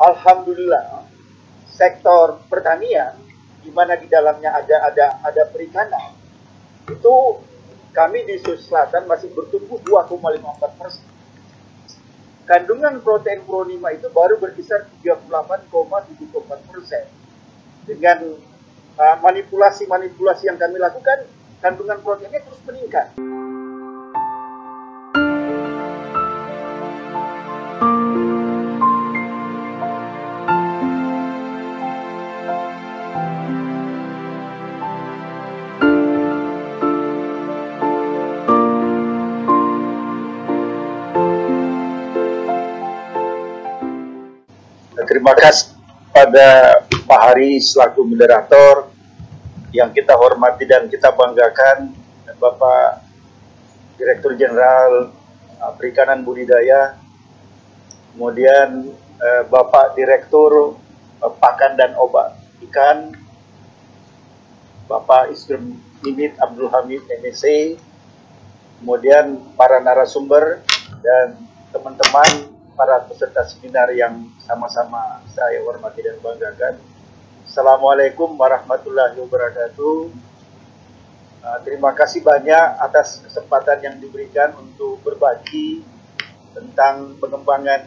Alhamdulillah sektor pertanian di mana di dalamnya ada perikanan itu kami di Sulawesi Selatan masih bertumbuh 2,54%. Kandungan protein Pro 5 itu baru berkisar 38,74%. Dengan manipulasi yang kami lakukan, kandungan proteinnya terus meningkat. Terima kasih pada Pak Hari selaku moderator, yang kita hormati dan kita banggakan Bapak Direktur Jenderal Perikanan Budidaya, kemudian Bapak Direktur Pakan dan Obat Ikan, Bapak Isdrum Mimit Abdul Hamid MSc, kemudian para narasumber dan teman-teman para peserta seminar yang sama-sama saya hormati dan banggakan. Assalamualaikum warahmatullahi wabarakatuh. Terima kasih banyak atas kesempatan yang diberikan untuk berbagi tentang pengembangan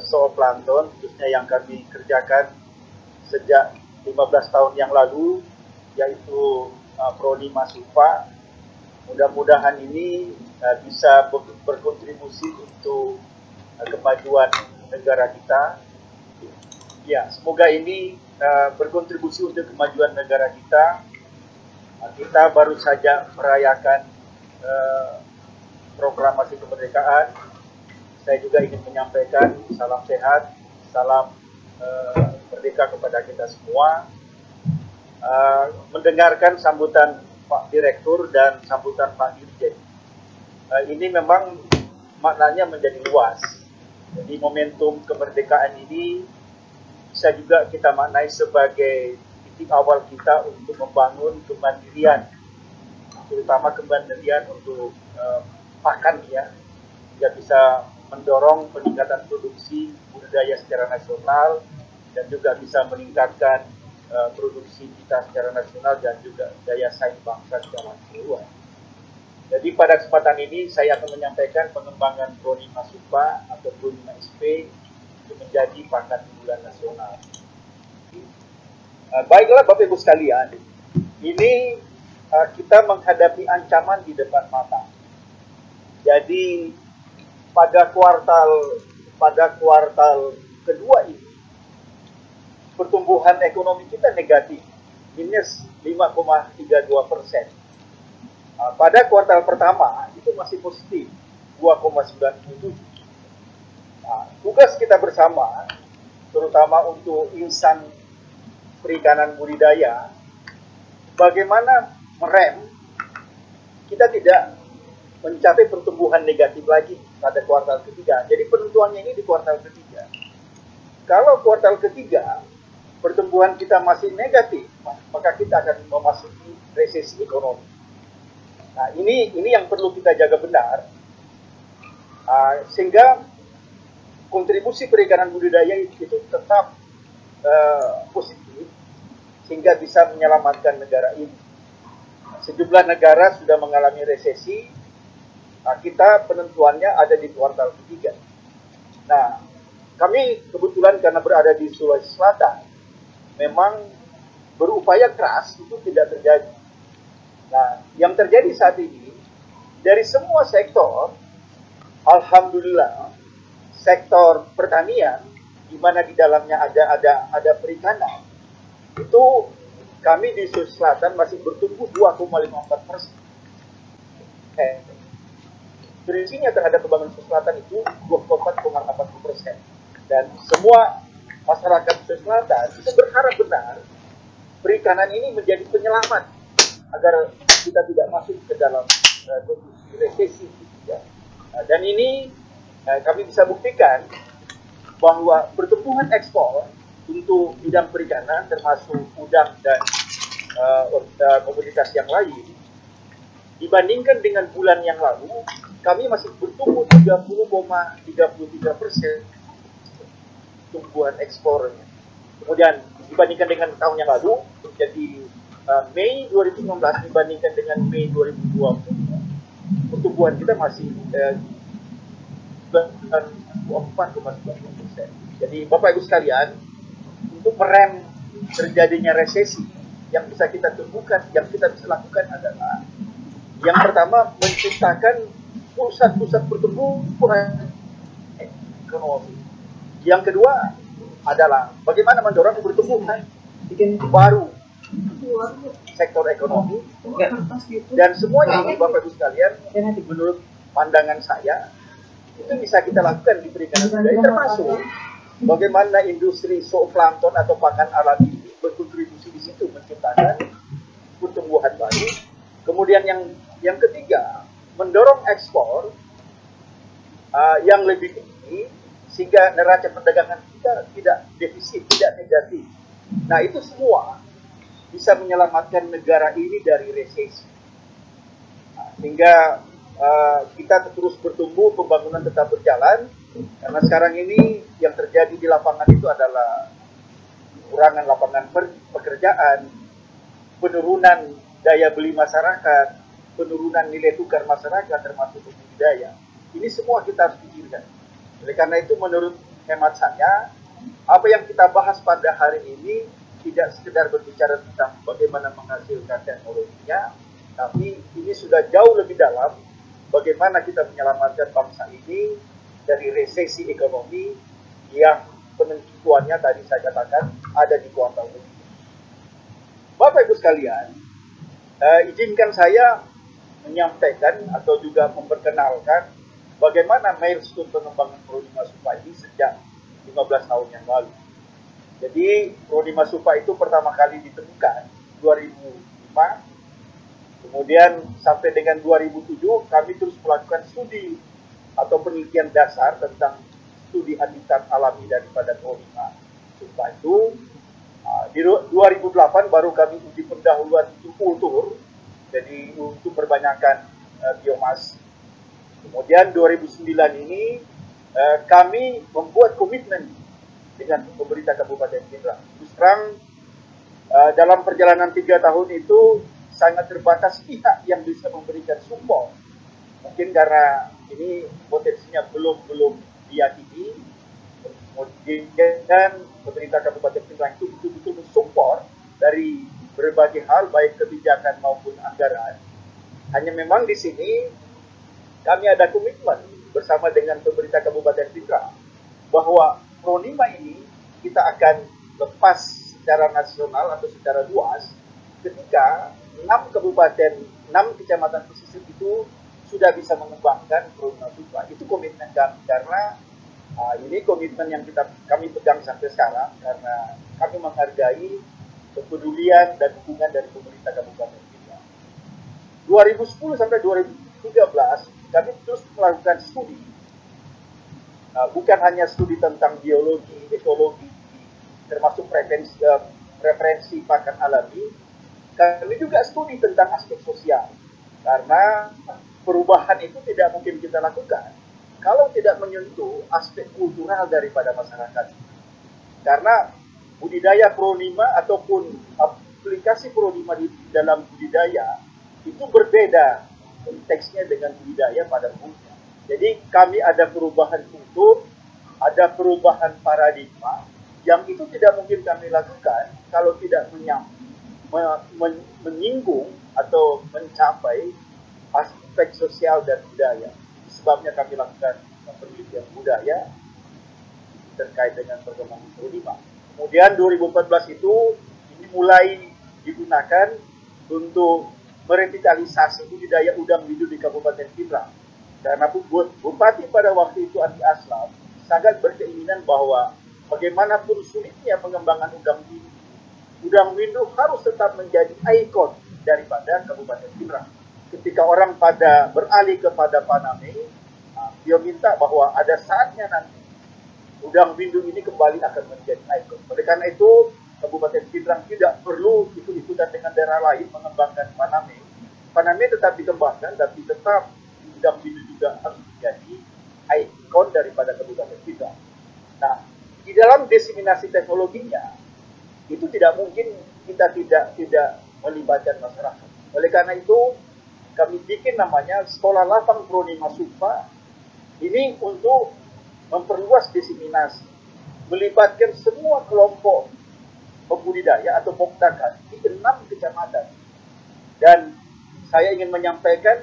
zooplankton, khususnya yang kami kerjakan sejak 15 tahun yang lalu, yaitu Pro 5 Sulfa. Mudah-mudahan ini bisa berkontribusi untuk kemajuan negara kita. Ya, semoga ini berkontribusi untuk kemajuan negara kita. Kita baru saja merayakan proklamasi kemerdekaan. Saya juga ingin menyampaikan salam sehat, salam merdeka kepada kita semua. Mendengarkan sambutan Pak Direktur dan sambutan Pak Dirjen, ini memang maknanya menjadi luas. Jadi momentum kemerdekaan ini bisa juga kita maknai sebagai titik awal kita untuk membangun kemandirian, terutama kemandirian untuk pakan, ya, yang bisa mendorong peningkatan produksi budidaya secara nasional dan juga bisa meningkatkan produksi kita secara nasional dan juga daya saing bangsa secara keseluruhan. Jadi pada kesempatan ini saya akan menyampaikan pengembangan Pro 5 Sulfa atau Pro 5 SP untuk menjadi pakan unggulan nasional. Baiklah Bapak Ibu sekalian, ini kita menghadapi ancaman di depan mata. Jadi pada kuartal kedua ini pertumbuhan ekonomi kita negatif, minus 5,32%. Pada kuartal pertama itu masih positif 2,97. Tugas kita bersama, terutama untuk insan perikanan budidaya, bagaimana merem kita tidak mencapai pertumbuhan negatif lagi pada kuartal ketiga. Jadi penentuannya ini di kuartal ketiga. Kalau kuartal ketiga pertumbuhan kita masih negatif, maka kita akan memasuki resesi ekonomi. Nah, ini yang perlu kita jaga benar, sehingga kontribusi perikanan budidaya itu tetap positif, sehingga bisa menyelamatkan negara ini. Sejumlah negara sudah mengalami resesi, kita penentuannya ada di kuartal ketiga. Nah, kami kebetulan karena berada di Sulawesi Selatan, memang berupaya keras itu tidak terjadi. Nah, yang terjadi saat ini, dari semua sektor, alhamdulillah, sektor pertanian, di mana di dalamnya ada perikanan, itu kami di Sulawesi Selatan masih bertumbuh 2,54%. Kontribusinya terhadap pembangunan Sulawesi Selatan itu 24,80%. Dan semua masyarakat Sulawesi Selatan itu berharap benar perikanan ini menjadi penyelamat agar kita tidak masuk ke dalam kondisi resesi. Ya. Dan ini kami bisa buktikan bahwa pertumbuhan ekspor untuk bidang perikanan termasuk udang dan komoditas yang lain dibandingkan dengan bulan yang lalu, kami masih bertumbuh 30,33%. pertumbuhan ekspornya. Kemudian dibandingkan dengan tahun yang lalu, jadi Mei 2019 dibandingkan dengan Mei 2020, pertumbuhan kita masih 4,9%. Jadi Bapak Ibu sekalian, untuk merem terjadinya resesi, yang bisa kita temukan, yang kita bisa lakukan adalah yang pertama menciptakan pusat-pusat pertumbuhan ekonomi. Yang kedua adalah bagaimana mendorong pertumbuhan baru sektor ekonomi, dan semuanya ini Bapak Ibu sekalian, menurut pandangan saya itu bisa kita lakukan di perikanan budaya, termasuk bagaimana industri zooplankton atau pakan alami ini berkontribusi di situ menciptakan pertumbuhan baru. Kemudian yang ketiga, mendorong ekspor yang lebih tinggi sehingga neraca perdagangan kita tidak defisit, tidak negatif. Nah, itu semua bisa menyelamatkan negara ini dari resesi. Nah, sehingga kita terus bertumbuh, pembangunan tetap berjalan, karena sekarang ini yang terjadi di lapangan itu adalah kurangan lapangan pekerjaan, penurunan daya beli masyarakat, penurunan nilai tukar masyarakat termasuk budidaya. Ini semua kita harus pikirkan. Oleh karena itu menurut hemat saya, apa yang kita bahas pada hari ini tidak sekedar berbicara tentang bagaimana menghasilkan teknologinya, tapi ini sudah jauh lebih dalam bagaimana kita menyelamatkan bangsa ini dari resesi ekonomi yang penentuannya tadi saya katakan ada di kuartal ini. Bapak Ibu sekalian, izinkan saya menyampaikan atau juga memperkenalkan bagaimana milestone pengembangan Prodimas Supa ini sejak 15 tahun yang lalu. Jadi Prodimas Supa itu pertama kali ditemukan 2005, kemudian sampai dengan 2007 kami terus melakukan studi atau penelitian dasar tentang studi habitat alami daripada Prodimas Supa itu. Di 2008 baru kami uji pendahuluan untuk kultur, jadi untuk perbanyakan biomas. Kemudian 2009 ini kami membuat komitmen dengan pemerintah Kabupaten Pindrang. Terus terang dalam perjalanan 3 tahun itu sangat terbatas pihak yang bisa memberikan support. Mungkin karena ini potensinya belum diyakini. Kemudian pemerintah Kabupaten Pindrang itu betul-betul mensupport dari berbagai hal, baik kebijakan maupun anggaran. Hanya memang di sini kami ada komitmen bersama dengan pemerintah Kabupaten Pindrang bahwa Pronima ini kita akan lepas secara nasional atau secara luas ketika 6 kecamatan pesisir itu sudah bisa mengembangkan Pronima Supa. Itu komitmen kami, karena ini komitmen yang kami pegang sampai sekarang, karena kami menghargai kepedulian dan dukungan dari pemerintah Kabupaten Pindrang. 2010 sampai 2013 kami terus melakukan studi. Bukan hanya studi tentang biologi, ekologi, termasuk preferensi pakan alami, kami juga studi tentang aspek sosial. Karena perubahan itu tidak mungkin kita lakukan kalau tidak menyentuh aspek kultural daripada masyarakat. Karena budidaya Pronima ataupun aplikasi Pronima di dalam budidaya itu berbeda konteksnya dengan budidaya pada umumnya. Jadi kami ada perubahan kultur, ada perubahan paradigma yang itu tidak mungkin kami lakukan kalau tidak menyinggung atau mencapai aspek sosial dan budaya. Sebabnya kami lakukan penelitian budaya terkait dengan perkembangan Pronima. Kemudian 2014 itu ini mulai digunakan untuk merevitalisasi budidaya udang windu di Kabupaten Pindrang. Karena Bupati pada waktu itu Andi Aslam sangat berkeinginan bahwa bagaimanapun sulitnya pengembangan udang windu harus tetap menjadi ikon daripada Kabupaten Pindrang. Ketika orang pada beralih kepada Paname, dia minta bahwa ada saatnya nanti udang windu ini kembali akan menjadi ikon. Oleh karena itu, Kabupaten Pindrang tidak perlu ikut-ikutan dengan daerah lain mengembangkan Paname. Paname tetap dikembangkan, tapi tetap udang windu juga harus menjadi ikon daripada Kabupaten Pindrang. Nah, di dalam diseminasi teknologinya itu tidak mungkin kita tidak melibatkan masyarakat. Oleh karena itu kami bikin namanya Sekolah Lapang Pronima Supa ini untuk memperluas diseminasi, melibatkan semua kelompok pembudidaya atau pokdakan di 6 kecamatan. Dan saya ingin menyampaikan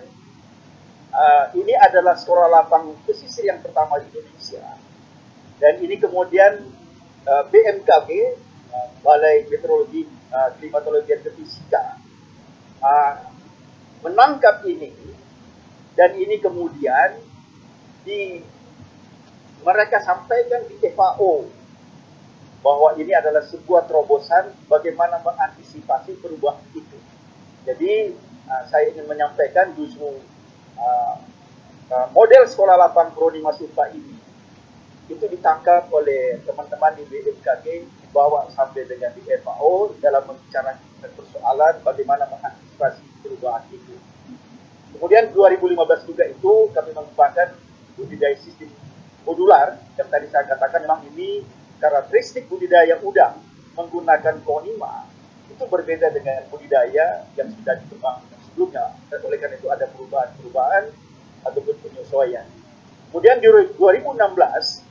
ini adalah sekolah lapang pesisir yang pertama di Indonesia. Dan ini kemudian BMKG, Balai Meteorologi, Klimatologi dan Geofisika, menangkap ini, dan ini kemudian mereka sampaikan di FAO bahwa ini adalah sebuah terobosan bagaimana mengantisipasi perubahan itu. Jadi saya ingin menyampaikan justru model sekolah lapang Pronima Supa ini itu ditangkap oleh teman-teman di BMKG, dibawa sampai dengan di FAO dalam membicarakan persoalan bagaimana mengantisipasi perubahan itu. Kemudian 2015 juga itu kami mengembangkan budidaya sistem modular yang tadi saya katakan memang ini karakteristik budidaya udang menggunakan Pronima itu berbeda dengan budidaya yang sudah dikembangkan sebelumnya. Oleh karena itu ada perubahan ataupun penyesuaian. Kemudian di 2016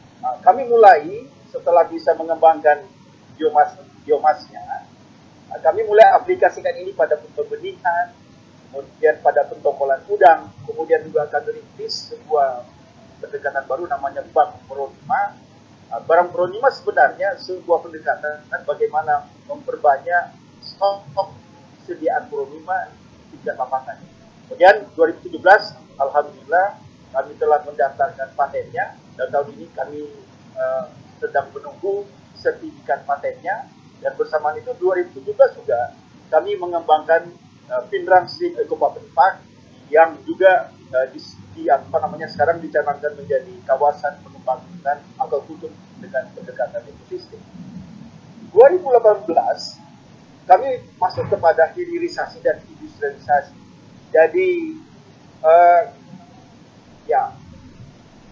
kami mulai setelah bisa mengembangkan biomasnya, kami mulai aplikasikan ini pada pembenihan, kemudian pada pentokolan udang, kemudian juga akan merintis sebuah pendekatan baru namanya Bank Pronima. Barang Pronima sebenarnya sebuah pendekatan bagaimana memperbanyak stok sediaan Pronima di tingkat lapangan. Kemudian 2017, alhamdulillah kami telah mendaftarkan patennya, dan tahun ini kami sedang menunggu sertifikat patennya, dan bersamaan itu 2017 juga kami mengembangkan Pinrang Stream Eco Patent Park yang juga sekarang dicanangkan menjadi kawasan pengembangan atau tutup dengan pendekatan ekosistem. 2018 kami masuk kepada hilirisasi dan industrialisasi. Jadi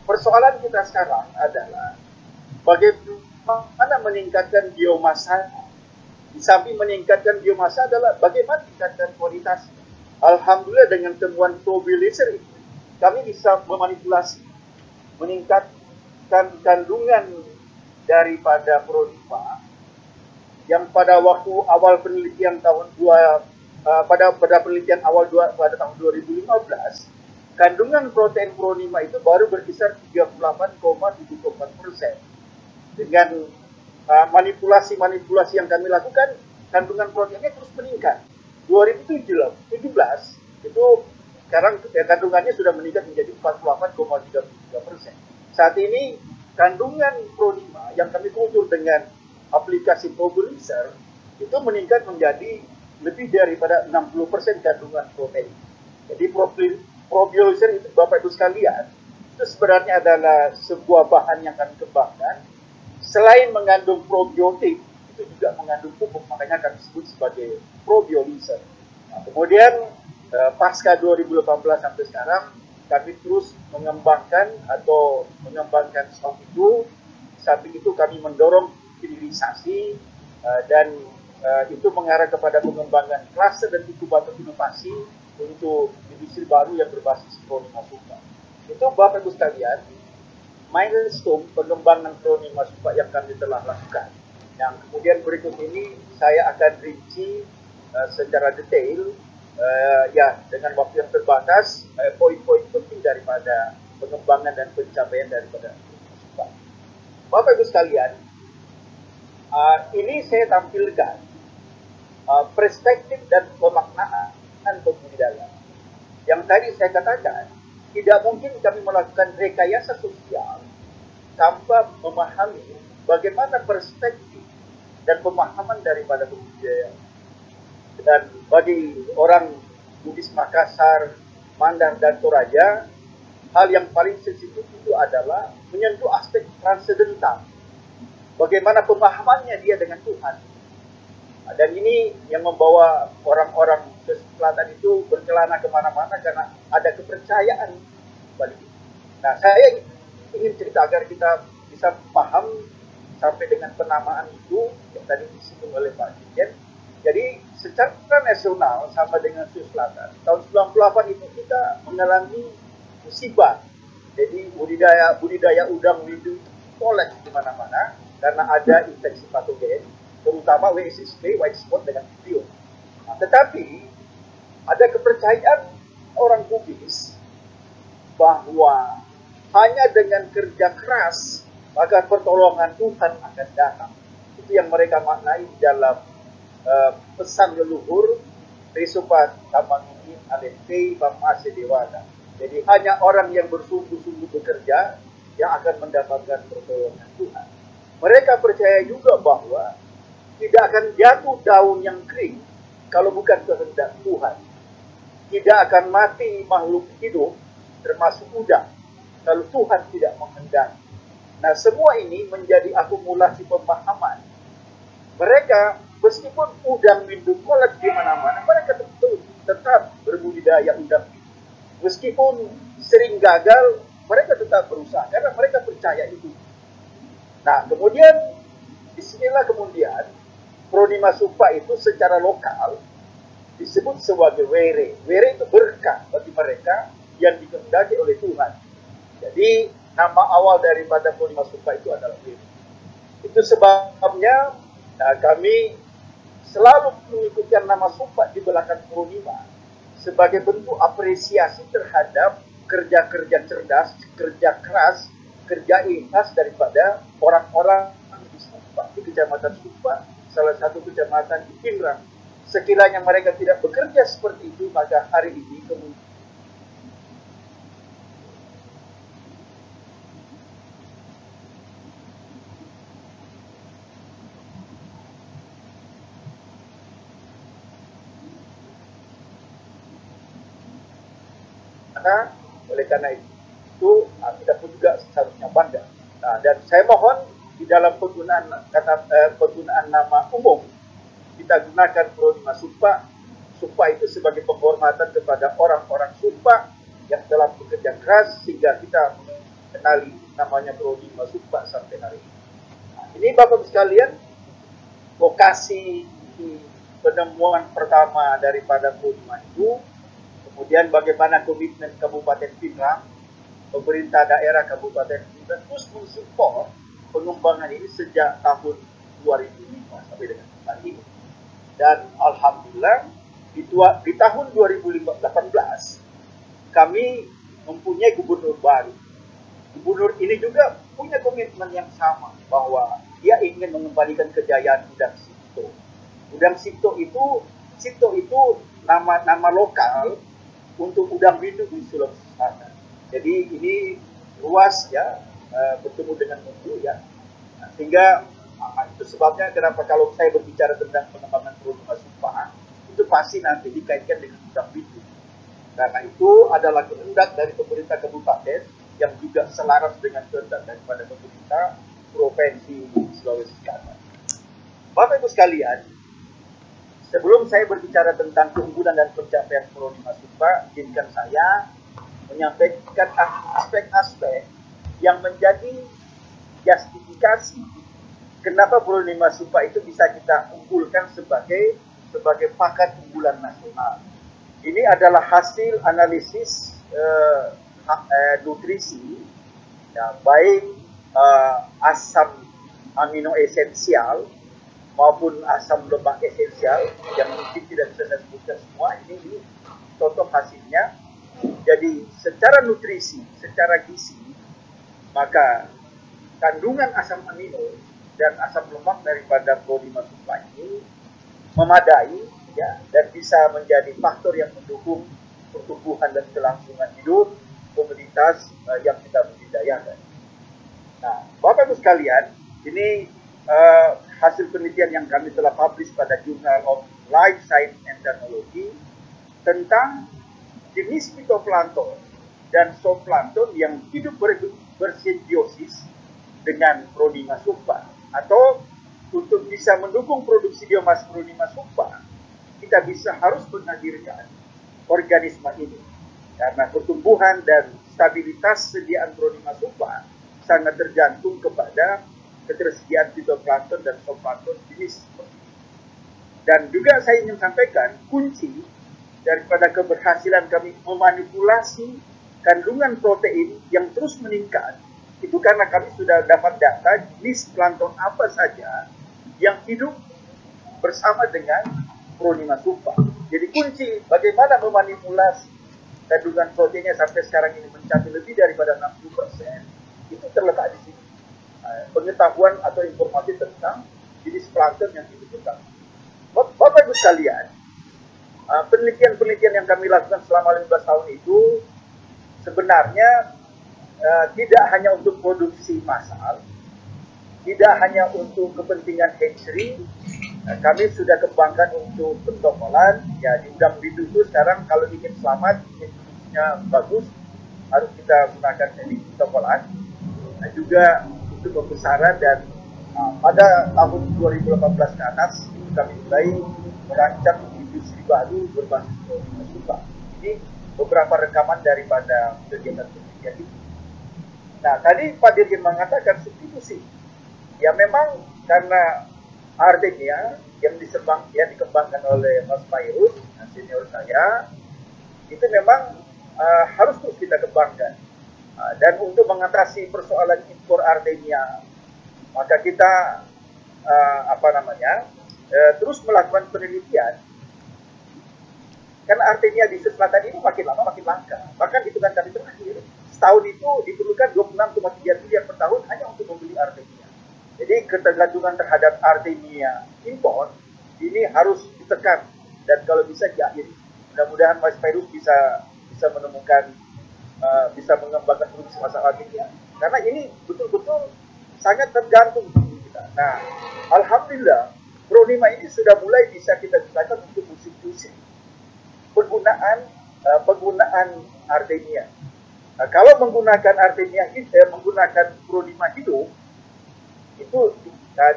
persoalan kita sekarang adalah bagaimana meningkatkan biomasa. Di samping meningkatkan biomasa adalah bagaimana meningkatkan kualitas. Alhamdulillah dengan temuan probiolyzer ini kami bisa memanipulasi, meningkatkan kandungan daripada Pronima yang pada waktu awal penelitian pada penelitian awal pada tahun 2015, kandungan protein Pronima itu baru berkisar 38,74%. Dengan manipulasi yang kami lakukan, kandungan proteinnya terus meningkat. 2017 itu sekarang kandungannya sudah meningkat menjadi 48,33%. Saat ini kandungan Pronima yang kami ukur dengan aplikasi probiolyzer itu meningkat menjadi lebih daripada 60% kandungan protein. Jadi probiolyzer itu Bapak Ibu sekalian, itu sebenarnya adalah sebuah bahan yang kami kembangkan. Selain mengandung probiotik, itu juga mengandung pupuk, makanya kami sebut sebagai probiolyzer. Nah, kemudian pasca 2018 sampai sekarang, kami terus mengembangkan stok itu. Samping itu kami mendorong hilirisasi dan itu mengarah kepada pengembangan kluster dan inkubator inovasi untuk industri baru yang berbasis Pronima Supa. Itu Bapak Ibu sekalian, milestone pengembangan Pronima Supa yang kami telah lakukan. Yang kemudian berikut ini saya akan rinci secara detail dengan waktu yang terbatas poin-poin penting daripada pengembangan dan pencapaian daripada Pronima Supa. Bapak Ibu sekalian, ini saya tampilkan perspektif dan pemaknaan pembudidaya. Yang tadi saya katakan, tidak mungkin kami melakukan rekayasa sosial tanpa memahami bagaimana perspektif dan pemahaman daripada pembudidaya. Dan bagi orang Buddhis Makassar, Mandar, dan Toraja, hal yang paling sensitif itu adalah menyentuh aspek transendental. Bagaimana pemahamannya dia dengan Tuhan. Dan ini yang membawa orang-orang selatan itu berkelana kemana-mana karena ada kepercayaan balik itu. Nah, saya ingin cerita agar kita bisa paham sampai dengan penamaan itu yang tadi disinggung oleh Pak Dirjen. Jadi secara nasional sama dengan Sulawesi Selatan, tahun 98 itu kita mengalami musibah. Jadi budidaya udang windu kolaps di mana-mana karena ada infeksi patogen, terutama WSSP, white spot dengan Vibrio. Nah, tetapi ada kepercayaan orang Bugis bahwa hanya dengan kerja keras maka pertolongan Tuhan akan datang. Itu yang mereka maknai di dalam pesan leluhur Resopat Tamangini Alente Pamase Dewada. Jadi hanya orang yang bersungguh-sungguh bekerja yang akan mendapatkan pertolongan Tuhan. Mereka percaya juga bahwa tidak akan jatuh daun yang kering kalau bukan kehendak Tuhan. Tidak akan mati makhluk hidup termasuk udang kalau Tuhan tidak menghendaki. Nah, semua ini menjadi akumulasi pemahaman. Mereka meskipun udang windu kolaps di mana-mana, mereka tetap berbudidaya udang. Meskipun sering gagal, mereka tetap berusaha karena mereka percaya itu. Nah, kemudian disinilah kemudian Pronima Supa itu secara lokal disebut sebagai were. Were itu berkah bagi mereka yang dikehendaki oleh Tuhan. Jadi nama awal daripada Pronima Supa itu adalah were. Itu sebabnya kami selalu mengikuti nama Supa di belakang Pronima sebagai bentuk apresiasi terhadap kerja-kerja cerdas, kerja keras, kerja ikhlas daripada orang-orang di Supa, di Kecamatan Supa, salah satu kecamatan di Pinrang. Sekiranya mereka tidak bekerja seperti itu, maka hari ini kemudian oleh karena itu kita pun juga seharusnya bangga. Nah, dan saya mohon di dalam penggunaan penggunaan nama umum kita gunakan Pronima Supa. Supa itu sebagai penghormatan kepada orang-orang Supa yang telah bekerja keras sehingga kita mengenali namanya Pronima Supa sampai hari ini. Nah, ini Bapak sekalian, lokasi penemuan pertama daripada Pronima itu. Kemudian bagaimana komitmen Kabupaten Pinrang, pemerintah daerah Kabupaten Pinrang terus mensupport pengembangan ini sejak tahun 2005 sampai dengan hari ini. Dan alhamdulillah di tahun 2018 kami mempunyai gubernur baru. Gubernur ini juga punya komitmen yang sama bahwa dia ingin mengembalikan kejayaan Udang Sipto. Udang Sipto itu nama lokal untuk udang windu di Sulawesi Selatan. Jadi ini luas ya, bertemu dengan mutu ya. Nah, sehingga itu sebabnya kenapa kalau saya berbicara tentang pengembangan Pronima Supa, itu pasti nanti dikaitkan dengan udang windu. Karena itu adalah kehendak dari pemerintah kabupaten yang juga selaras dengan kehendak daripada pemerintah Provinsi Sulawesi Selatan. Bapak Ibu sekalian, sebelum saya berbicara tentang keunggulan dan pencapaian Pronima Supa, izinkan saya menyampaikan aspek-aspek yang menjadi justifikasi kenapa Pronima Supa itu bisa kita unggulkan sebagai pakan unggulan nasional. Ini adalah hasil analisis nutrisi, ya, baik asam amino esensial maupun asam lemak esensial yang mungkin tidak bisa saya sebutkan semua. Ini contoh hasilnya. Jadi secara nutrisi, secara gizi, maka kandungan asam amino dan asam lemak daripada Pronima Supa ini memadai ya, dan bisa menjadi faktor yang mendukung pertumbuhan dan kelangsungan hidup komunitas yang kita budidayakan. Nah, Bapak Ibu sekalian, ini hasil penelitian yang kami telah publish pada Journal of Life Science and Technology tentang jenis fitoplankton dan zooplankton yang hidup bersimbiosis dengan Pronima Supa. Atau untuk bisa mendukung produksi biomas Pronima Supa, kita harus menghadirkan organisme ini. Karena pertumbuhan dan stabilitas sediaan Pronima Supa sangat tergantung kepada ketersediaan fitoplankton dan zooplankton jenis seperti ini. Dan juga saya ingin sampaikan, kunci daripada keberhasilan kami memanipulasi kandungan protein yang terus meningkat, itu karena kami sudah dapat data jenis plankton apa saja yang hidup bersama dengan Pronima subra. Jadi kunci bagaimana memanipulasi kandungan proteinnya sampai sekarang ini mencapai lebih daripada 60%, itu terletak di sini. Pengetahuan atau informasi tentang jenis plankton yang dibutuhkan. Bapak Ibu sekalian, penelitian-penelitian yang kami lakukan selama 15 tahun itu sebenarnya tidak hanya untuk produksi massal, tidak hanya untuk kepentingan hatchery, kami sudah kembangkan untuk pentokolan. Ya, di udang bidu itu sekarang kalau ingin selamat, ingin produksinya bagus, harus kita gunakan teknik pentokolan. Nah, juga untuk pembesaran dan pada tahun 2018 ke atas kami mulai merancang industri baru berbasis Pronima subra. Ini beberapa rekaman daripada kegiatan penelitian itu. Nah, tadi Pak Dirjen mengatakan substitusi. Ya memang karena Artemia yang dikembangkan oleh Mas Fairuz, senior saya, itu memang harus terus kita kembangkan. Dan untuk mengatasi persoalan impor Artemia, maka kita terus melakukan penelitian. Karena Artemia di selatan ini makin lama makin langka. Bahkan hitungan kami terakhir, setahun itu diperlukan 26,3 miliar per tahun hanya untuk membeli Artemia. Jadi ketergantungan terhadap Artemia impor ini harus ditekan dan kalau bisa diakhiri. Mudah-mudahan Mas Fairuz bisa menemukan, bisa mengembangkan produksi massal Artemia. Karena ini betul-betul sangat tergantung di kita. Nah, alhamdulillah Pronima ini sudah mulai bisa kita gunakan untuk musim-musim penggunaan Artemia. Nah, kalau menggunakan Artemia menggunakan Pronima hidup itu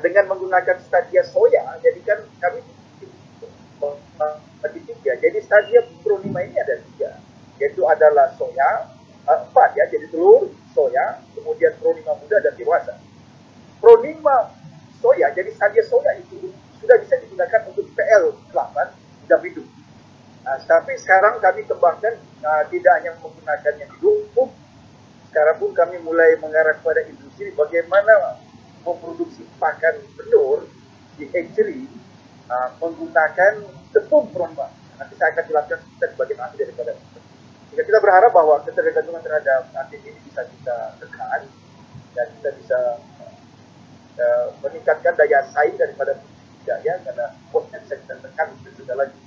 dengan menggunakan stadia soya, jadi kan kami bagi tiga. Jadi stadia Pronima ini ada 3, yaitu adalah soya, 4 ya, jadi telur, soya, kemudian Pronima muda dan dewasa. Pronima soya, jadi stadia soya itu sudah bisa digunakan untuk PL8 udang hidup. Nah, tapi sekarang kami kembangkan tidak hanya menggunakannya hidup, sekarang pun kami mulai mengarah kepada industri bagaimana memproduksi pakan telur di hatchery menggunakan tepung Pronima. Nanti saya akan jelaskan sebagai nanti daripada itu. Jika kita berharap bahwa ketergantungan terhadap Artemia ini bisa kita tekan dan kita bisa meningkatkan daya saing daripada budidaya karena kosnya bisa kita tekan segala lagi.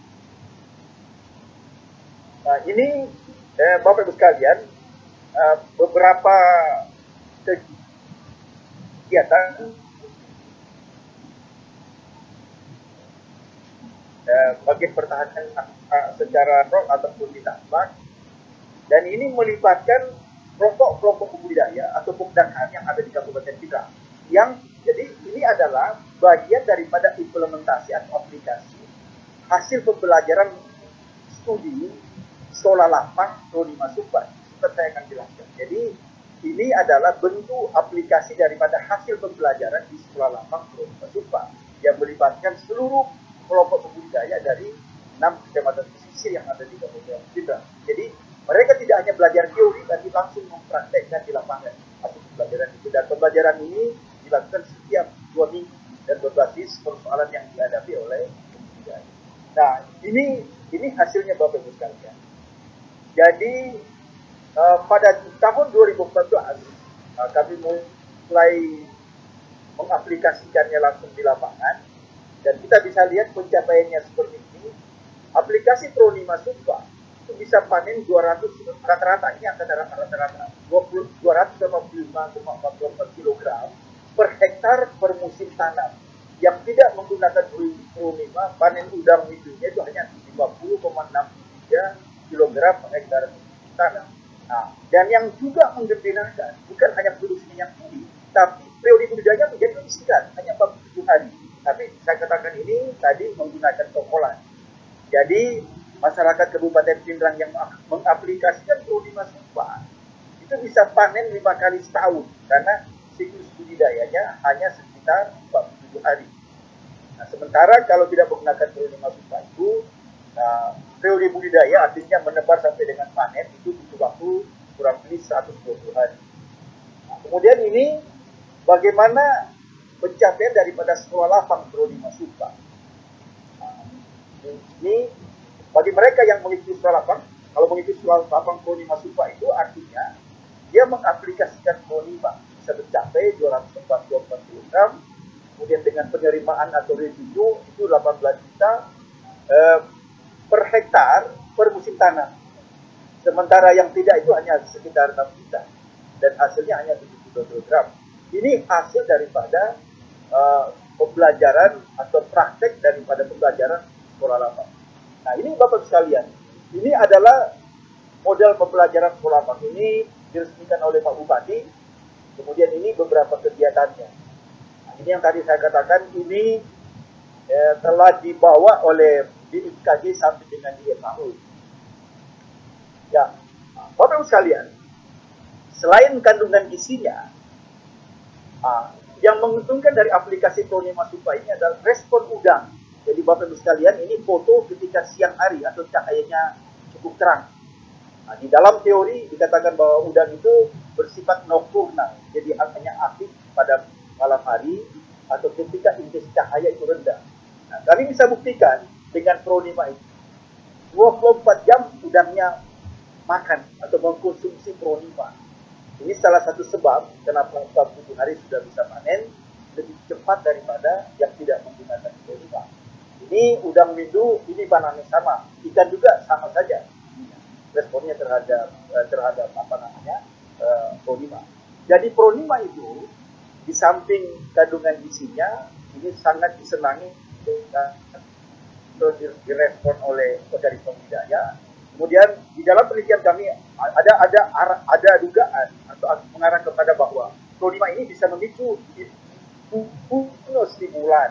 Nah, ini Bapak Ibu sekalian, beberapa kegiatan bagian pertahanan secara rol ataupun di tambak, dan ini melibatkan kelompok pembudidaya atau pemudakaan yang ada di Kabupaten Pindrang. Yang jadi ini adalah bagian daripada implementasi atau aplikasi hasil pembelajaran studi sekolah lapang Pronima subra. Seperti saya akan jelaskan. Jadi ini adalah bentuk aplikasi daripada hasil pembelajaran di sekolah lapang Pronima subra yang melibatkan seluruh kelompok pembudidaya dari 6 kecamatan pesisir yang ada di Kabupaten Pindrang. Jadi mereka tidak hanya belajar teori, tapi langsung mempraktekkan di lapangan hasil pembelajaran itu. Dan pembelajaran ini dilakukan setiap 2 minggu dan berbasis persoalan yang dihadapi oleh pembudidaya. Nah, ini hasilnya Bapak Ibu sekalian. Jadi pada tahun 2014 kami mulai mengaplikasikannya langsung di lapangan dan kita bisa lihat pencapaiannya seperti ini. Aplikasi Pronima subra itu bisa panen 200 rata-rata, ini akan rata-rata 285,44 kg per hektar per musim tanam. Yang tidak menggunakan Pronima, panen udang hidungnya itu hanya 50,63 kg per hektar tanam. Nah, dan yang juga menggembirakan bukan hanya produksinya yang tinggi, tapi periode budidaya menjadi lebih singkat, hanya 47 hari. Tapi saya katakan ini tadi menggunakan tokolan. Jadi masyarakat Kabupaten Pindrang yang mengaplikasikan Pronima subra itu bisa panen 5 kali setahun karena siklus budidayanya hanya sekitar 47 hari. Nah, sementara kalau tidak menggunakan Pro 5 Super itu, periode budidaya artinya menebar sampai dengan panen itu butuh waktu kurang lebih 120 hari. Nah, kemudian ini bagaimana pencapaian daripada sekolah lapang Pro 5 Super. Nah, ini bagi mereka yang mengikuti sekolah lapang, kalau mengikuti sekolah lapang Pro 5 Super itu artinya dia mengaplikasikan Pro 5 bisa mencapai 244 kg, kemudian dengan penerimaan atau residu itu 18 juta per hektar per musim tanam. Sementara yang tidak itu hanya sekitar 6 juta dan hasilnya hanya 72 kg. Ini hasil daripada pembelajaran atau praktek daripada pembelajaran sekolah lapang. Nah, ini Bapak sekalian, ini adalah model pembelajaran sekolah lapang. Ini diresmikan oleh Pak Bupati. Kemudian ini beberapa kegiatannya. Nah, ini yang tadi saya katakan, ini telah dibawa oleh BMKG sampai dengan di FAO. Ya, Bapak sekalian, selain kandungan gizinya, yang menguntungkan dari aplikasi Pro 5 Super ini adalah respon udang. Jadi Bapak Ibu sekalian, ini foto ketika siang hari atau cahayanya cukup terang. Nah, di dalam teori dikatakan bahwa udang itu bersifat nokturnal, jadi hanya aktif pada malam hari atau ketika intensitas cahaya itu rendah. Nah, kami bisa buktikan dengan Pro 5 itu 24 jam udangnya makan atau mengkonsumsi Pro 5. Ini salah satu sebab kenapa 47 hari sudah bisa panen lebih cepat daripada yang tidak menggunakan Pro 5. Ini udang windu, ini banannya sama, ikan juga sama saja responnya terhadap apa namanya Pro 5. Jadi Pro 5 itu di samping kandungan gizinya ini sangat disenangi dan direspon oleh dari pembudidaya. Kemudian di dalam penelitian kami ada dugaan atau mengarah kepada bahwa Pro 5 ini bisa memicu imunostimulan,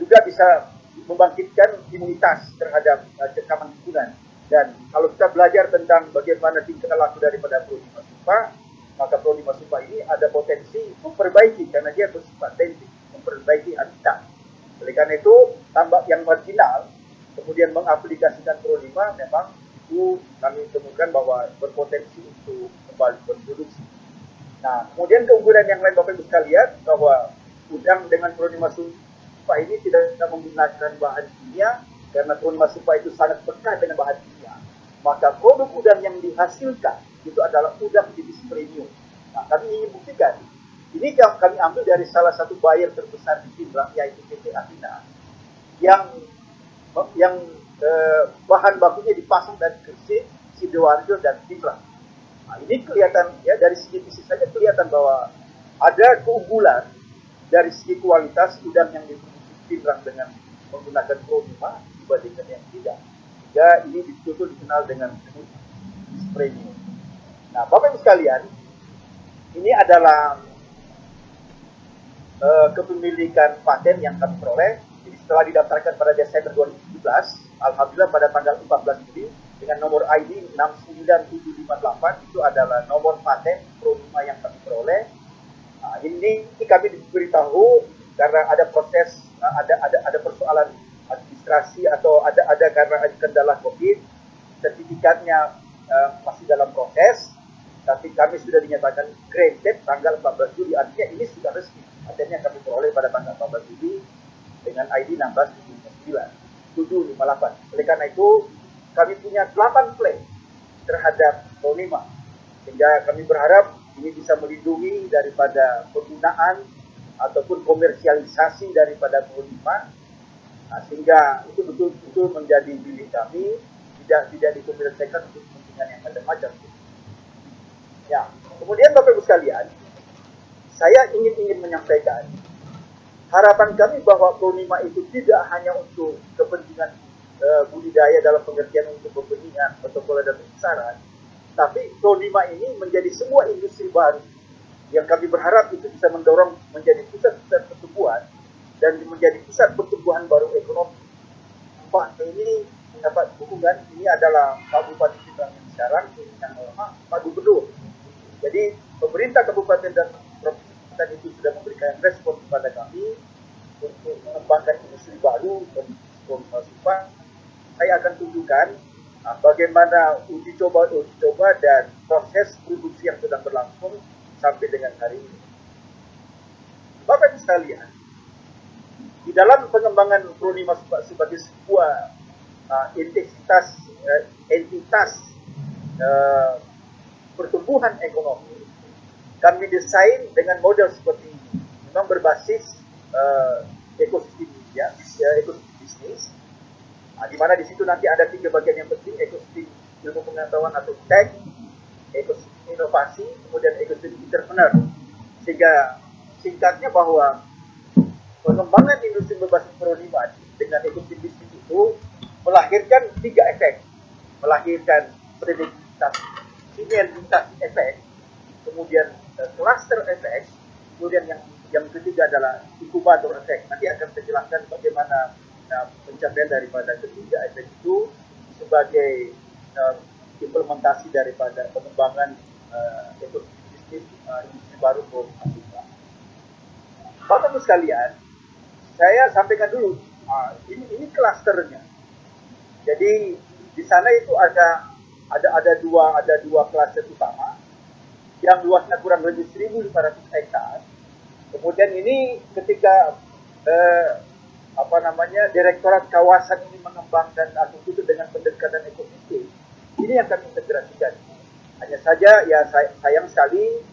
juga bisa membangkitkan imunitas terhadap cekaman lingkungan. Dan kalau kita belajar tentang bagaimana tingkah laku daripada Pro 5 Super, maka Pro 5 Super ini ada potensi memperbaiki karena dia bersifat dendrik, memperbaiki habitat. Oleh karena itu, tambak yang marginal, kemudian mengaplikasikan Pro 5 memang itu kami temukan bahwa berpotensi untuk kembali berproduksi. Nah, kemudian keunggulan yang lain Bapak Ibu sekalian bahwa udang dengan Pro 5 Super ini tidak menggunakan bahan kimia karena Pro 5 Super itu sangat peka dengan bahan kimia. Maka produk udang yang dihasilkan itu adalah udang jenis premium. Nah, kami ingin buktikan. Ini kami ambil dari salah satu buyer terbesar di Pindrang yaitu PT Athena yang bahan bakunya dipasang dari Gresik, Sidoarjo dan Pindrang. Nah, ini kelihatan ya dari segi fisik saja kelihatan bahwa ada keunggulan dari segi kualitas udang yang diproduksi Pindrang dengan menggunakan Pro 5 dibandingkan yang tidak. Ya, ini betul-betul dikenal dengan premium. Nah, Bapak Ibu sekalian, ini adalah kepemilikan paten yang kami peroleh. Jadi setelah didaftarkan pada Desember 2017, alhamdulillah pada tanggal 14 Juli dengan nomor ID 69758 itu adalah nomor paten Pro 5 yang kami peroleh. Nah, ini kami diberitahu karena ada proses ada persoalan administrasi atau ada karena ada kendala COVID, sertifikatnya masih dalam proses, tapi kami sudah dinyatakan granted tanggal 14 Juli, artinya ini sudah resmi. Patennya kami peroleh pada tanggal 14 Juli dengan ID 1679758. Oleh karena itu, kami punya 8 klaim terhadap Pro 5, sehingga kami berharap ini bisa melindungi daripada penggunaan ataupun komersialisasi daripada Pro 5. Nah, sehingga itu betul-betul menjadi milik kami, tidak dikomersialkan untuk kepentingan yang macam-macam. Ya, kemudian Bapak Ibu sekalian, saya ingin menyampaikan harapan kami bahwa Pro 5 itu tidak hanya untuk kepentingan budidaya dalam pengertian untuk pembenihan, protokoler dan pemasaran, tapi Pro 5 ini menjadi sebuah industri baru yang kami berharap itu bisa mendorong menjadi pusat-pusat pertumbuhan dan menjadi pusat pertumbuhan baru ekonomi. Pak, ini mendapat dukungan, ini adalah Pak Bupati Pindrang yang sekarang, ini yang Pak Gubernur. Jadi pemerintah kabupaten dan provinsi Kalimantan itu sudah memberikan respon kepada kami untuk mengembangkan industri baru dan supaya saya akan tunjukkan bagaimana uji coba dan proses produksi yang sedang berlangsung sampai dengan hari ini. Bapak Ibu sekalian, di dalam pengembangan Pronima sebagai sebuah entitas pertumbuhan ekonomi, kami desain dengan model seperti ini. Memang berbasis ekosistem ekosistem bisnis, di mana di situ nanti ada 3 bagian yang penting: ekosistem ilmu pengetahuan atau tech, ekosistem inovasi, kemudian ekosistem entrepreneur. Sehingga singkatnya bahwa pengembangan industri berbasis Pronima dengan ekosistem bisnis itu melahirkan 3 efek: melahirkan sinergitas efek, kemudian cluster efek, kemudian yang ketiga adalah inkubator efek. Nanti akan saya jelaskan bagaimana pencapaian daripada ketiga efek itu sebagai implementasi daripada pengembangan ekosistem bisnis industri baru Pronima. Bapak Ibu sekalian, saya sampaikan dulu, ini klasternya. Jadi di sana itu ada dua klaster utama yang luasnya kurang lebih 1.500 hektar. Kemudian ini ketika Direktorat Kawasan ini mengembangkan atau itu dengan pendekatan ekosistem, ini yang kami integrasikan. Hanya saja ya sayang sekali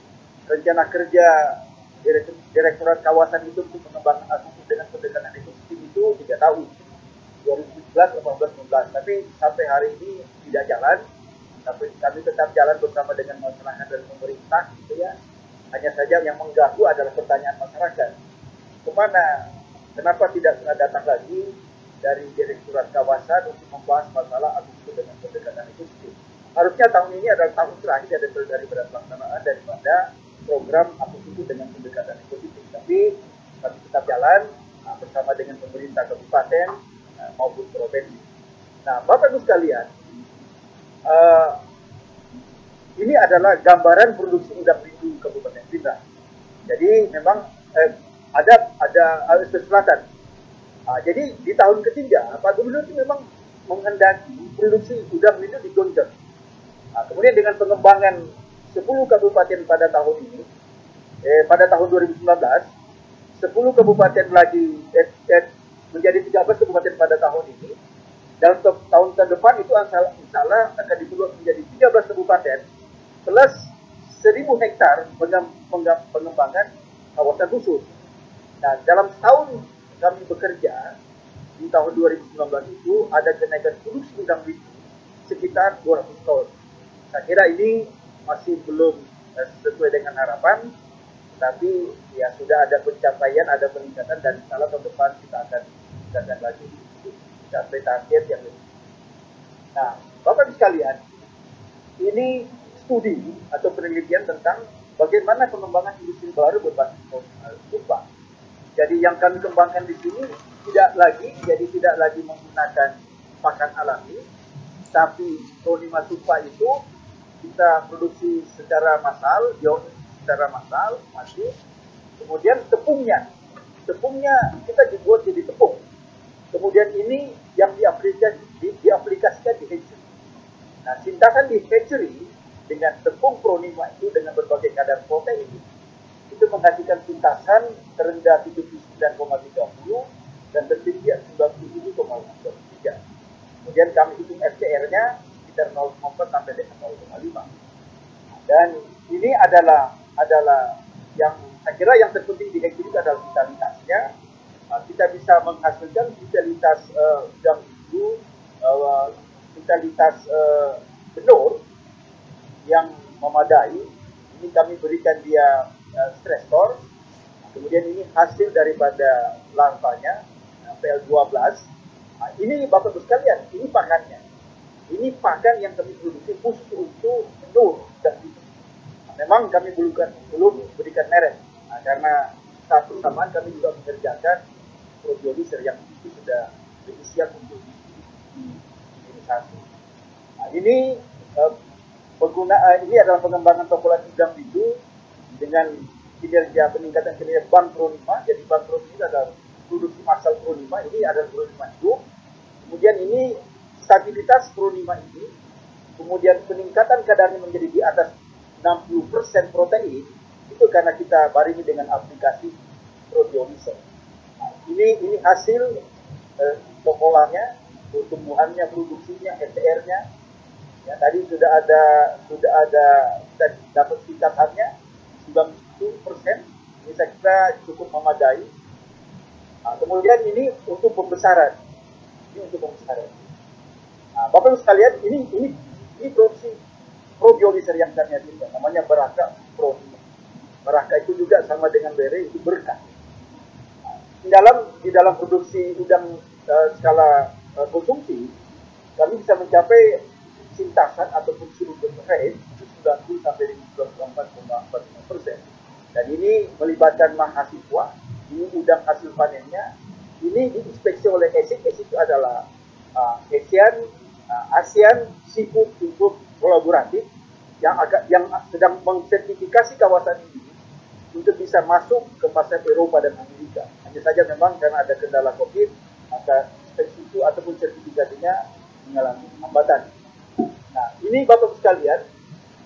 rencana kerja Direktorat Kawasan itu untuk mengembangkan atau dengan pendekatan ekosistem itu 3 tahun, 2017, 18, 19, tapi sampai hari ini tidak jalan. Tapi kami tetap jalan bersama dengan masyarakat dan pemerintah, gitu ya. Hanya saja yang mengganggu adalah pertanyaan masyarakat. Kenapa tidak datang lagi dari Direktorat Kawasan untuk membahas masalah itu dengan pendekatan ekosistem? Harusnya tahun ini adalah tahun terakhir daripada pelaksanaan daripada program itu dengan pendekatan ekosistem. Tapi kami tetap jalan bersama dengan pemerintah kabupaten maupun provinsi. Nah, Bapak Ibu sekalian, ini adalah gambaran produksi udang rindu Kabupaten Pindrang. Jadi memang ada Selatan. Jadi di tahun ketiga Pak Gubernur itu memang menghendaki produksi udang rindu digonjot. Kemudian dengan pengembangan 10 kabupaten pada tahun ini, pada tahun 2019, 10 kabupaten lagi menjadi 13 kabupaten pada tahun ini. Dalam tahun depan itu insya Allah akan diperluas menjadi 13 kabupaten plus 1.000 hektar pengembangan kawasan khusus. Nah, dalam setahun kami bekerja di tahun 2019 itu ada kenaikan produksi udang rindu sekitar 200 ton. Saya kira ini masih belum sesuai dengan harapan, tapi ya sudah ada pencapaian, ada peningkatan, dan insya Allah tahun depan kita akan tingkatkan lagi sampai target yang lebih. Nah, Bapak Ibu sekalian, ini studi atau penelitian tentang bagaimana pengembangan industri baru berbasis Pronima. Jadi yang kami kembangkan di sini tidak lagi menggunakan pakan alami, tapi Pronima Supa itu kita produksi secara massal, masif. Kemudian tepungnya kita dibuat jadi tepung. Kemudian ini yang diaplikasikan di hatchery. Nah, sintasan di hatchery dengan tepung Pronima itu dengan berbagai kadar protein itu menghasilkan sintasan terendah 79,30 dan tertinggi 97,3. Kemudian kami hitung FCR-nya sekitar 0,4 sampai dengan 0,5. Dan ini adalah yang saya kira yang terpenting di hatchery itu adalah vitalitasnya. Kita bisa menghasilkan vitalitas udang itu, vitalitas benur yang memadai. Ini kami berikan dia stressor. Kemudian ini hasil daripada larvanya PL12. Nah, ini Bapak Ibu sekalian, ini pakannya. Ini pakan yang kami produksi khusus untuk benur dan itu. Nah, memang kami belum berikan merek, karena saat bersamaan kami juga mengerjakan probioliser yang itu sudah siap untuk diimunisasi. Nah, ini adalah pengembangan populasi udang itu dengan kinerja peningkatan kinerja Bank Pro 5. Jadi Bank Pro ini adalah produksi massal Pro 5, ini adalah Pro 5 itu. Kemudian ini stabilitas Pro 5 ini, kemudian peningkatan kadarnya menjadi di atas 60% protein, itu karena kita barengi dengan aplikasi probioliser. Ini hasil pokoknya, pertumbuhannya, produksinya, STR-nya. Ya, tadi sudah ada kita dapat tingkatannya 90%. Ini saya kira cukup memadai. Kemudian ini untuk pembesaran. Bapak Ibu sekalian, ini produksi probioliser yang kami hadirkan, namanya Beraka Pro. Beraka itu juga sama dengan bere, itu berkah. Di dalam produksi udang skala konsumsi, kami bisa mencapai sintasan ataupun survival rate itu 90 sampai 94,45%. Dan ini melibatkan mahasiswa. Ini udang hasil panennya. Ini diinspeksi oleh ASIC. ASIC itu adalah ASEAN Seafood Import Kolaboratif yang sedang mensertifikasi kawasan ini untuk bisa masuk ke pasar Eropa dan Amerika. Hanya saja memang karena ada kendala COVID, maka inspeksi itu ataupun sertifikasinya mengalami hambatan. Nah, ini Bapak sekalian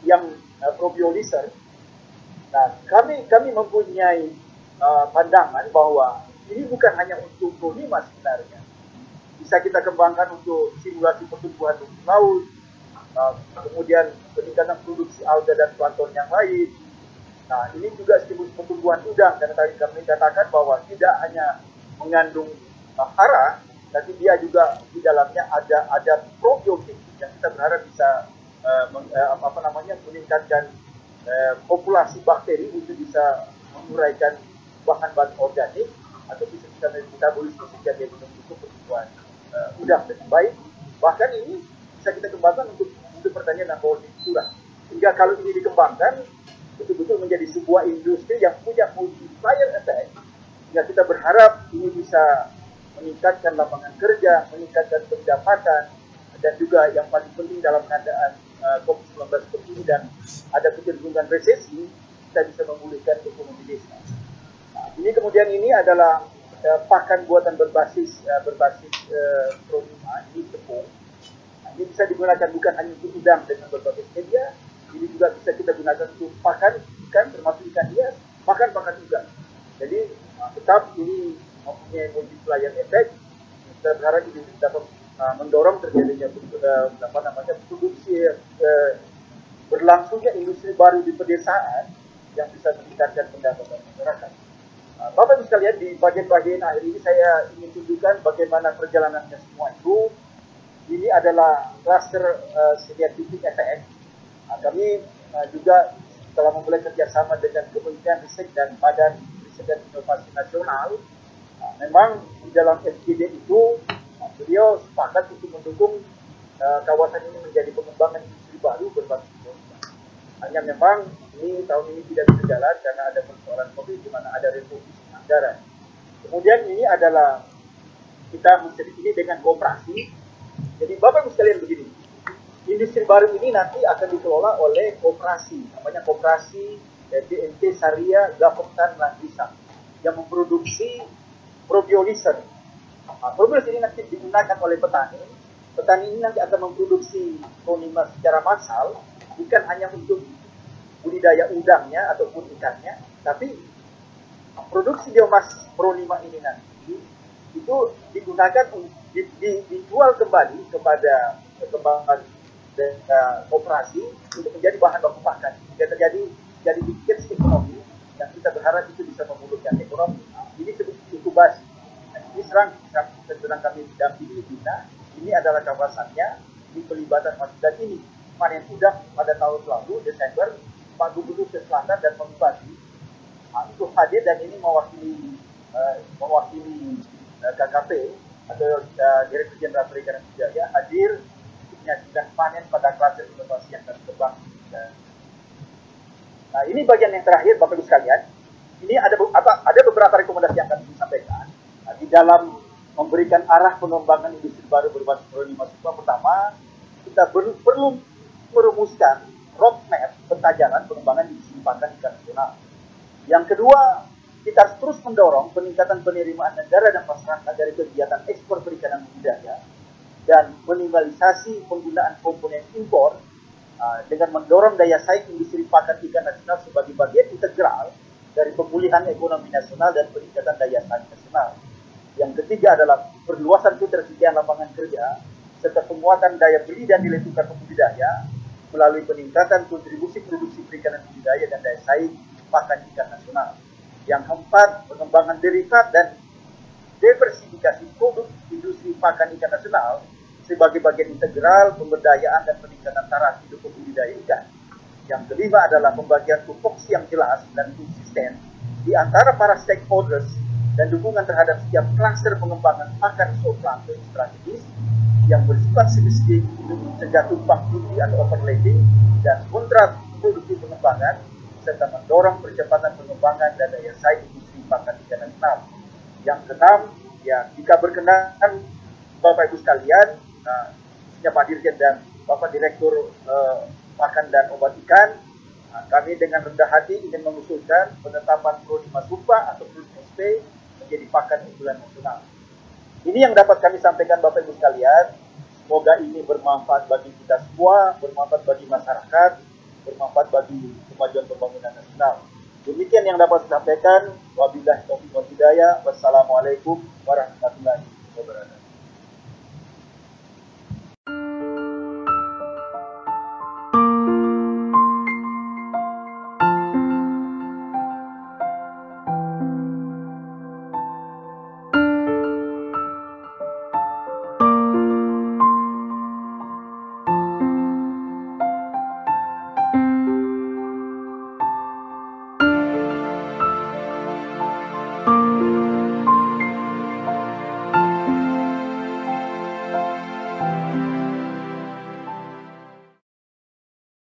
yang probioliser. Nah, kami mempunyai pandangan bahwa ini bukan hanya untuk Pro 5 sebenarnya. Bisa kita kembangkan untuk simulasi pertumbuhan rumput laut, kemudian peningkatan produksi alga dan plankton yang lain. Nah, ini juga stimulus pertumbuhan udang, karena tadi kami katakan bahwa tidak hanya mengandung hara, tapi dia juga di dalamnya ada probiotik yang kita berharap bisa meningkatkan populasi bakteri untuk bisa menguraikan bahan-bahan organik atau bisa metabolisme sehingga dia bisa mendukung pertumbuhan udang dengan baik. Bahkan ini bisa kita kembangkan untuk pertanian dan hortikultura. Sehingga kalau ini dikembangkan betul-betul menjadi sebuah industri yang punya multiplier effect. Sehingga kita berharap ini bisa meningkatkan lapangan kerja, meningkatkan pendapatan, dan juga yang paling penting dalam keadaan COVID-19 seperti ini dan ada kecenderungan resesi, kita bisa memulihkan ekonomi desa. Nah, ini kemudian ini adalah pakan buatan berbasis Pro 5, ini tepung. Nah, ini bisa digunakan bukan hanya untuk udang dengan berbagai media, ini juga bisa kita gunakan untuk pakan ikan, termasuk ikan hias, pakan juga. Jadi tetap ini mempunyai multiplier effect. Kita berharap ini dapat mendorong terjadinya produksi berlangsungnya industri baru di pedesaan yang bisa meningkatkan pendapatan masyarakat. Bapak Ibu sekalian, di bagian-bagian akhir ini saya ingin tunjukkan bagaimana perjalanannya semua itu. Ini adalah cluster synergistic effect. Kami juga telah memulai kerjasama dengan Kementerian Riset dan Badan Riset dan Inovasi Nasional. Memang di dalam SGD itu beliau sepakat untuk mendukung kawasan ini menjadi pengembangan industri baru berbasis Indonesia. Hanya memang ini tahun ini tidak bisa jalan karena ada persoalan COVID di mana ada reposisi anggaran. Kemudian ini adalah kita menjadi ini dengan kooperasi. Jadi Bapak Ibu sekalian begini, industri baru ini nanti akan dikelola oleh kooperasi, namanya kooperasi BNT Syariah Gapoktan Landisa yang memproduksi probioliser. Probioliser ini nanti digunakan oleh petani. Petani ini nanti akan memproduksi Pro 5 secara massal, bukan hanya untuk budidaya udangnya ataupun ikannya, tapi produksi biomas Pro 5 ini nanti itu digunakan dijual kembali kepada perkembangan dan operasi untuk menjadi bahan baku pakan. Jika terjadi dikit ekonomi yang kita berharap itu bisa memulihkan ekonomi. Ini sebut inkubasi. Ini serang kami dampingi kita. Ini adalah kawasannya, ini pelibatan dan ini panen udang pada tahun lalu Desember, Pak Gubernur ke Selatan dan Pak Bupati itu hadir dan ini mewakili KKP atau Direktur Jenderal Perikanan Budaya hadir untuk menyaksikan panen pada kluster inovasi yang kami kembang. Nah, ini bagian yang terakhir Bapak Ibu sekalian. Ini ada beberapa rekomendasi yang kami sampaikan di dalam memberikan arah pengembangan industri baru berbasis Pro 5. Pertama, kita perlu merumuskan roadmap peta jalan pengembangan industri pakan ikan nasional Yang kedua, kita harus terus mendorong peningkatan penerimaan negara dan masyarakat dari kegiatan ekspor perikanan budidaya dan minimalisasi penggunaan komponen impor dengan mendorong daya saing industri pakan ikan nasional sebagai bagian integral dari pemulihan ekonomi nasional dan peningkatan daya saing nasional. Yang ketiga adalah perluasan ketersediaan lapangan kerja serta penguatan daya beli dan nilai tukar pembudidaya melalui peningkatan kontribusi produksi perikanan budidaya dan daya saing pakan ikan nasional. Yang keempat, pengembangan derivat dan diversifikasi produk industri pakan ikan nasional sebagai bagian integral pemberdayaan dan peningkatan taraf hidup pembudidaya ikan. Yang kelima adalah pembagian tupoksi yang jelas dan konsisten di antara para stakeholders dan dukungan terhadap setiap klaster pengembangan pakan zooplankton strategis yang bersifat spesifik untuk mencegah tumpang tindih atau overlapping dan kontrak produksi pengembangan serta mendorong percepatan pengembangan dan daya saing industri pakan ikan nasional. Yang keenam, ya jika berkenan Bapak Ibu sekalian, khususnya Pak Dirjen dan Bapak Direktur Pakan dan Obat Ikan, kami dengan rendah hati ingin mengusulkan penetapan Prodi Masupa atau Prodi SP menjadi pakan unggulan nasional. Ini yang dapat kami sampaikan Bapak Ibu sekalian. Semoga ini bermanfaat bagi kita semua, bermanfaat bagi masyarakat, bermanfaat bagi kemajuan pembangunan nasional. Demikian yang dapat saya sampaikan. Wabillahi taufiq wal hidayah. Wassalamualaikum warahmatullahi wabarakatuh.